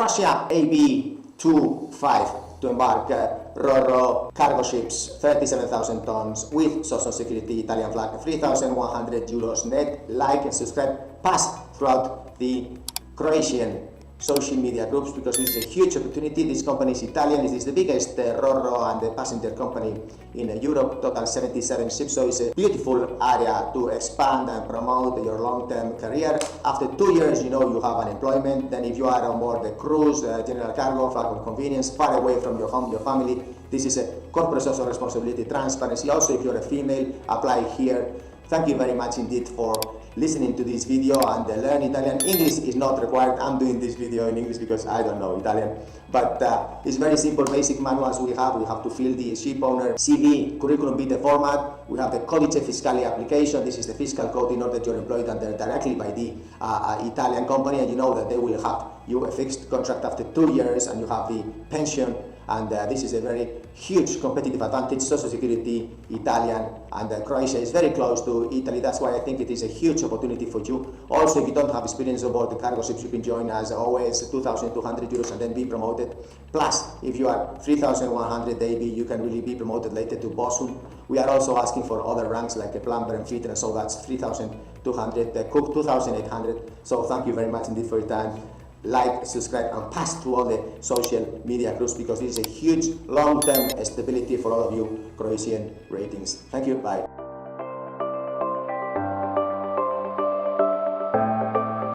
Russia AB25 to embark Ro-Ro cargo ships, 37,000 tons with social security Italian flag, 3,100 euros net. Like and subscribe, pass throughout the Croatian social media groups because this is a huge opportunity. This company is Italian. It is the biggest Ro-Ro and the passenger company in Europe, total 77 ships. So it's a beautiful area to expand and promote your long-term career. After 2 years, you know you have unemployment. Then if you are on board the cruise, general cargo, flag of convenience, far away from your home, your family, this is a corporate social responsibility, transparency. Also, if you're a female, apply here. Thank you very much indeed for listening to this video and learn Italian. English is not required. I'm doing this video in English because I don't know Italian. But it's very simple, basic manuals we have. We have to fill the ship owner CV, curriculum vitae format. We have the Codice Fiscale application. This is the fiscal code in order that you're employed under directly by the Italian company, and you know that they will have you a fixed contract after 2 years, and you have the pension. And this is a very huge competitive advantage. Social Security, Italian, and Croatia is very close to Italy. That's why I think it is a huge opportunity for you. Also, if you don't have experience aboard the cargo ships, you can join as always 2,200 euros and then be promoted. Plus, if you are 3,100 AB, you can really be promoted later to bosun. We are also asking for other ranks like a plumber and fitter, so that's 3,200, cook 2,800. So thank you very much indeed for your time. Like, subscribe, and pass through all the social media groups because this is a huge long-term stability for all of you Croatian ratings. Thank you. Bye.